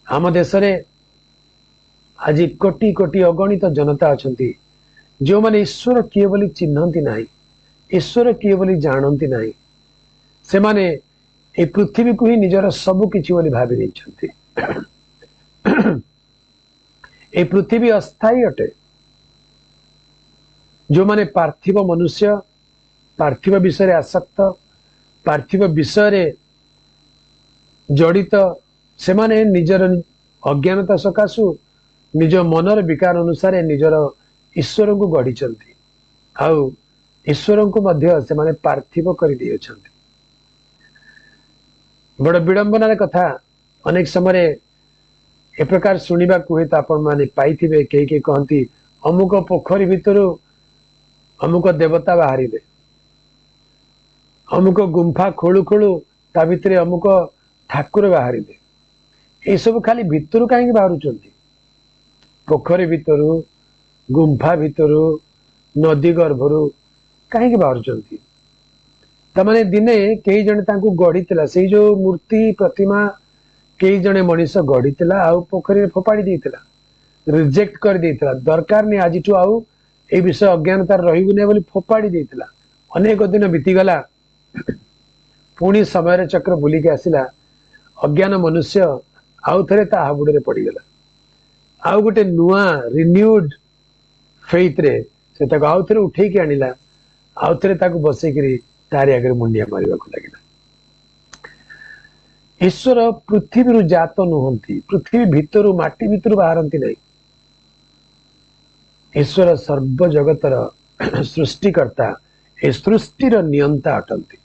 आम देश रे आज कोटी कोटी अगणित जनता अच्छा जो माने ईश्वर किए बोली चिन्हती नहीं, ईश्वर किए बोली जानती नहीं, से माने ए पृथ्वी को ही निजर सबु किछि बोली भाबी देइछन्ति। ए पृथ्वी अस्थायी अटे। जो माने पार्थिव मनुष्य, पार्थिव विषय आसक्त, पार्थिव विषय जड़ित, से माने निजर अज्ञानता सकाशु निज मनर विकार अनुसार निजर ईश्वर को गढ़ी आउ ईश्वर को मध्य से माने पार्थिव कर दी अछंती। बड़ विडंबनार कथा अनेक समय ए प्रकार शुणा हुए तो आपण मैंने पाइथिबे, कई कहती अमुक पोखरी भितर अमुक देवता बाहर, अमुक गुंफा खोलु खोलु ता भितर अमुक ठाकुर बाहर। ये सब खाली भितर कहीं बाहर, पोखरी भितर, गुंफा भितर, नदी गर्भर कहीं बाहर। तमाने दिने कई जने तांकु गढ़ी से जो मूर्ति प्रतिमा कई जने मनीष गढ़ी आउ पोखरी फोपाड़ी देता, रिजेक्ट कर देता, दरकार नहीं आज आउ ए विषय अज्ञानतार रही बोली फोपाड़ी देता। अनेक दिन बीतीगला, पुणी समय चक्र बुलिक आसला, अज्ञान मनुष्य आउ थे हाबुड़े पड़गला, आउ गोटे नुआ रिन्यूड फेथ रे से आउ थे उठेकी आनिला, आउ थे बसैक तारी आगे मुंडिया मारिबा को लगिला। ईश्वर पृथ्वी जात नुहंती, पृथ्वी भितर माटी भितर बाहरती नहीं। ईश्वर सर्व जगतर सृष्टिकर्ता, ए सृष्टिर नियंता अटंती।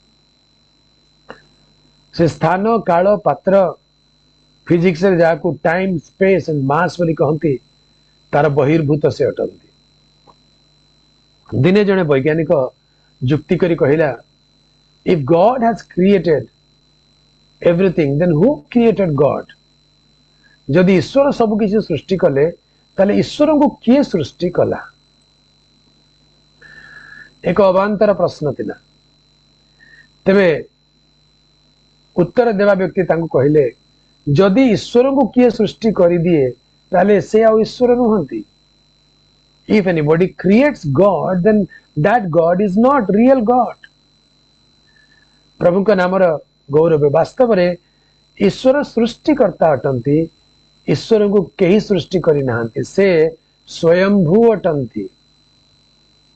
से स्थान काल पात्र फिजिक्स रे जाकू टाइम स्पेस एंड मास बोली कहती, तार बहिर्भूत से अटंती। दिने जने वैज्ञानिक जुक्ति करी कहिला, if God has created everything then who created God. जदि ईश्वर सब किसी सृष्टि कले ताले ईश्वर को किए सृष्टि कला। एक अवांतर प्रश्न थिला। तेबे उत्तर देवा व्यक्ति तांको कहिले, जदि ईश्वर को किए सृष्टि करि दिए ताले से आ ईश्वर नुहंती। If anybody creates God then that God is not real God. प्रभु का नामर गौरव वास्तव में ईश्वर सृष्टिकर्ता अटंती। ईश्वर को कहीं सृष्टि करि नाहंती, से स्वयंभू अटंती।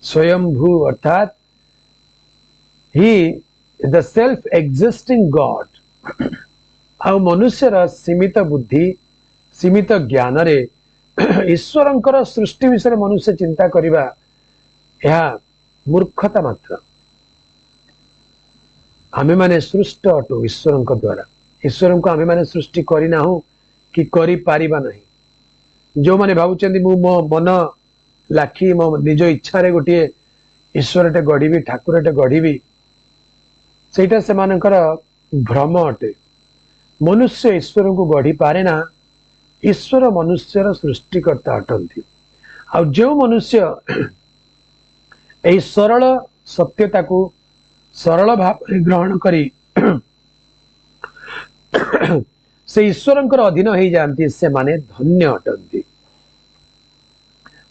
स्वयंभू अर्थात ही द सेल्फ एग्जिस्टिंग गॉड। आ मनुष्यर सीमित बुद्धि, सीमित ज्ञान रे ईश्वरंकर सृष्टि विषय मनुष्य चिंता करिबा यह मूर्खता मात्र। आमे माने सृष्ट अटो ईश्वर द्वारा। ईश्वर को आमे माने सृष्टि करना हो कि करि पारिबा नहीं। जो माने भावुचंदी मु मो मन लाखी मो निज इच्छा रे गोटे ईश्वरटे गढ़ी, ठाकुरटे गढ़ी, सेटा से मानकर भ्रम अटे। मनुष्य ईश्वर को गढ़ी पारे ना, ईश्वर मनुष्यर सृष्टिकर्ता अटंती। आ जो मनुष्य ए सरल सत्यता को सरल भाव ग्रहण करी से ईश्वरंकर अधीन हो जाती, से माने धन्य अटंती।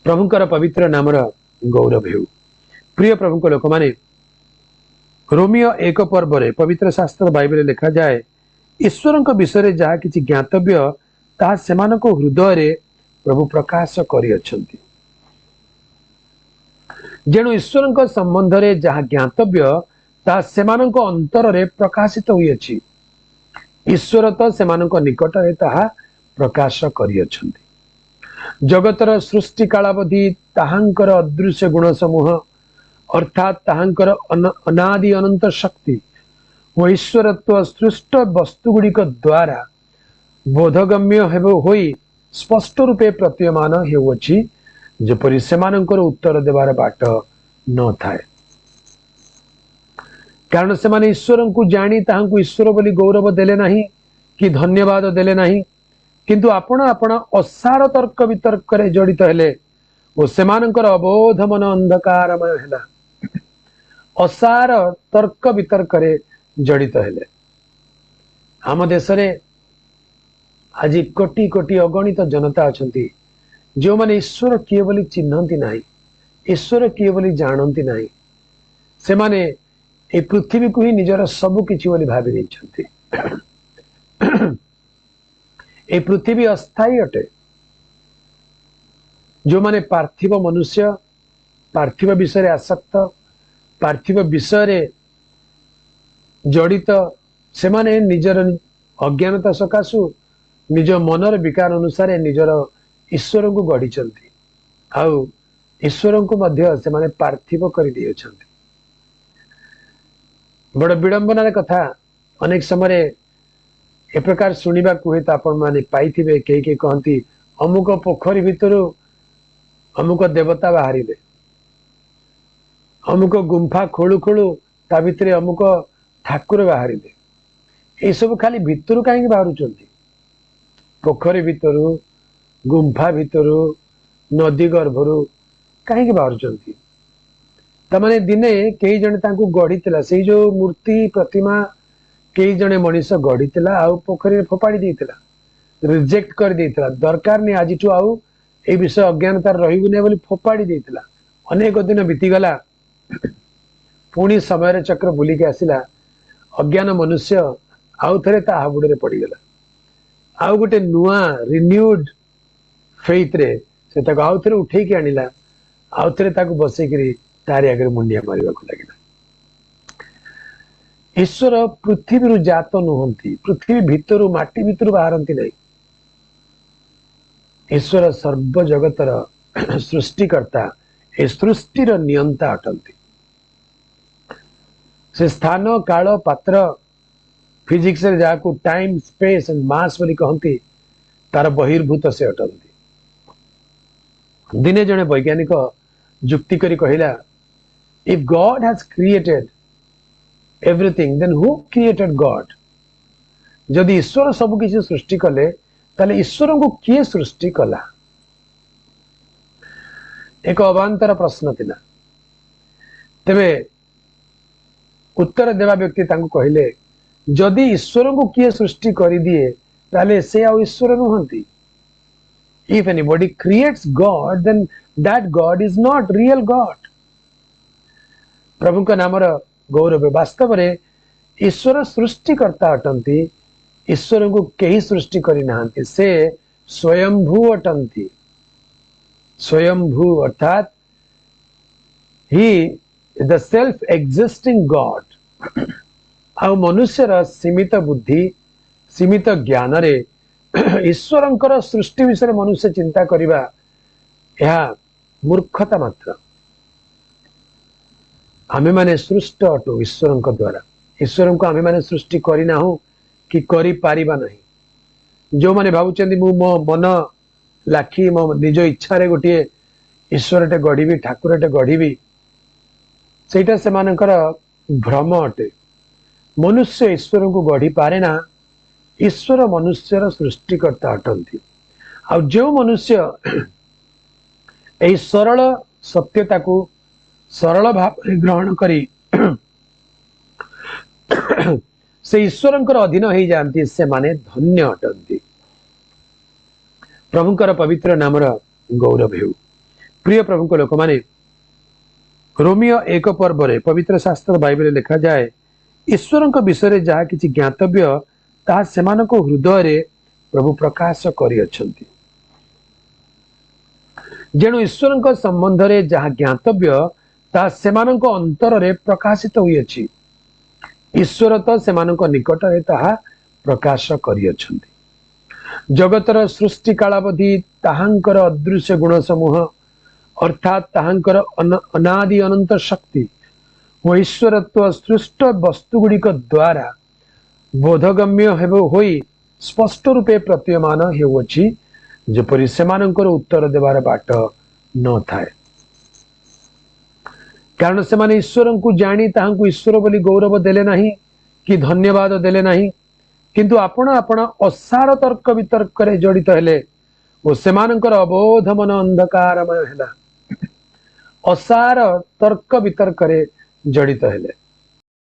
प्रभुंकर पवित्र नामर गौरव हेउ। प्रिय प्रभुंक लोक माने रोमियो 1 पर्व रे पवित्र शास्त्र बाइबल लिखा जाए, ईश्वरंक विषय जहाँ किछि ज्ञातव्य ताहा सेमानक हृदय रे प्रभु प्रकाश करि अछंती। जेणु ईश्वरंक संबंध रे जहाँ ज्ञातव्य ताहा सेमानक अंतर रे प्रकाशित होई अछि। ईश्वर तो सेमानक निकट रे ताहा प्रकाश करि अछंती। जगतर सृष्टि कालावधि ताहांकर अदृश्य गुण समूह अर्थात ताहांकर अनादि अनंत शक्ति व ईश्वरत्व सृष्ट वस्तु गुड़िक द्वारा बोधगम्य होई स्पष्ट रूपे प्रतीयमान हेउछि, जेपरि सेमानकर उत्तर देवार बाट न थाए। कारण से माने ईश्वर को जानी ताहांकु ईश्वर बोली गौरव देले नहीं कि धन्यवाद देले नहीं, किंतु आपण आपण असार तर्क वितर्क रे जड़ित हेले ओ सेमानकर अबोध मन अंधकारमय हेला। असार तर्क वितर्क रे जड़ित हेले। आम देश रे आज कोटी कोटी अगणित जनता अच्छा जो मैंने ईश्वर किए बोली चिन्हती ना, ईश्वर किए बोली जानती ना, से माने ए पृथ्वी को ही निजर सबु किछि बोली भाबी देइछन्ति। ए पृथ्वी अस्थायी अटे। जो माने पार्थिव मनुष्य, पार्थिव विषय आसक्त, पार्थिव विषय जड़ित, से माने निजर अज्ञानता सकाशु निज मनर विकार अनुसार निजर ईश्वर को गढ़ी, आउ ईश्वर को मध्य से माने पार्थिव कर दिए। बड़ विडंबनार कथा अनेक समय ए प्रकार शुणा हुए तो आपण मैंने पाइथिबे, कई कहती अमुक पोखरी भितर अमुक देवता बाहर, अमुक गुंफा खोलु खोलु ता भितर अमुक ठाकुर बाहर। ये सब खाली भितर कहीं बाहर, पोखरी भितर, गुंफा भितर, नदी गर्भरु कहीं बाहर। तमाने दिने कई जने तांकु गढ़ी से जो मूर्ति प्रतिमा कई जने मनीष गढ़ी आउ पोखरी फोपाड़ी देइतिला, रिजेक्ट कर देइतिला, दरकार नहीं आज आउ ए विषय अज्ञानतार रहिबुने बोली फोपाड़ी देइतिला। अनेक दिन बीतीगला, पुणी समय चक्र बुलिक आसिला, अज्ञान मनुष्य आउ थे ता हाबुड़े पड़गला, आउ गोटे नुआ रिन्यूड फेथ रे से ताको आउ थे उठे की आनिला, आउ थे ताको बसैकरी तारी आगे मुंडिया मारिबा को लागिला। ईश्वर पृथ्वी जात नुहंती, पृथ्वी भितर माटी भितर बाहरती नहीं। ईश्वर सर्व जगतर सृष्टिकर्ता, ए सृष्टिर नियंता अटंती। से स्थान काल पात्र फिजिक्स रे जाकू टाइम स्पेस एंड मास बोली कहती, तार बहिर्भूत से अटंती। दिने जने वैज्ञानिक जुक्ति करी कहिला, if God has created everything then who created God. जदि ईश्वर सब किसी सृष्टि कले ताले ईश्वर को किए सृष्टि कला? एक अवांतर प्रश्न थिला। तेबे उत्तर देवा व्यक्ति तांको कहिले, जदि ईश्वर को किए सृष्टि करि दिए ताले से आ ईश्वर नुहंती। If anybody creates God then that God is not real God. प्रभु का नामर गौरव। वास्तव में ईश्वर सृष्टिकर्ता अटंती, ईश्वर को कहीं सृष्टि करी नाहंती, से स्वयंभू अटंती। स्वयंभू अर्थात ही द सेल्फ एग्जिस्टिंग गॉड। आ मनुष्यर सीमित बुद्धि, सीमित ज्ञान रे ईश्वरंकर सृष्टि विषय मनुष्य चिंता करिबा यह मूर्खता मात्र। आमे माने सृष्ट अटो ईश्वर द्वारा। ईश्वर को आमे माने सृष्टि करना हो कि करी पारिबा नहीं। जो माने भावुचंदी मु मो मन लाखी मो निज इच्छा रे गोटे ईश्वरटे गढ़ी, ठाकुरटे गढ़ी, सेटा से मानकर भ्रम अटे। मनुष्य ईश्वर को गढ़ी पारे ना, ईश्वर मनुष्यर सृष्टिकर्ता अटंती। आ जो मनुष्य ए सरल सत्यता को सरल भाव ग्रहण करी से ईश्वरंकर अधीन हो जाती, से माने धन्य अटंती। प्रभुंकर पवित्र नामर गौरव हेउ। प्रिय प्रभु लोक माने रोमियो 1 पर्व रे पवित्र शास्त्र बाइबल लिखा जाए, ईश्वरंक विषय जहाँ किछि ज्ञातव्य ताहा सेमानक हृदय रे प्रभु प्रकाश करि अछंती। जेणु ईश्वरंक संबंध रे जहाँ ज्ञातव्य ता सेमानक अंतर रे प्रकाशित होई अछि। ईश्वर तो सेमानक निकट रे ताहा प्रकाश करि अछंती। जगतर सृष्टि कालावधि ताहांकर अदृश्य गुण समूह अर्थात ताहांकर अनादि अनंत शक्ति व ईश्वरत्व सृष्ट वस्तु गुड़िक द्वारा बोधगम्य होई स्पष्ट रूपे प्रतीयमान हेउछि, जेपरि सेमानकर उत्तर देवार बाट न थाए। कारण से माने ईश्वर को जानी ताहांकु ईश्वर बोली गौरव देले नहीं कि धन्यवाद देले नहीं, किंतु आपण आपण असार तर्क वितर्क रे जड़ित हेले ओ सेमानकर अबोध मन अंधकारमय हेला। असार तर्क वितर्क रे जड़ित हेले।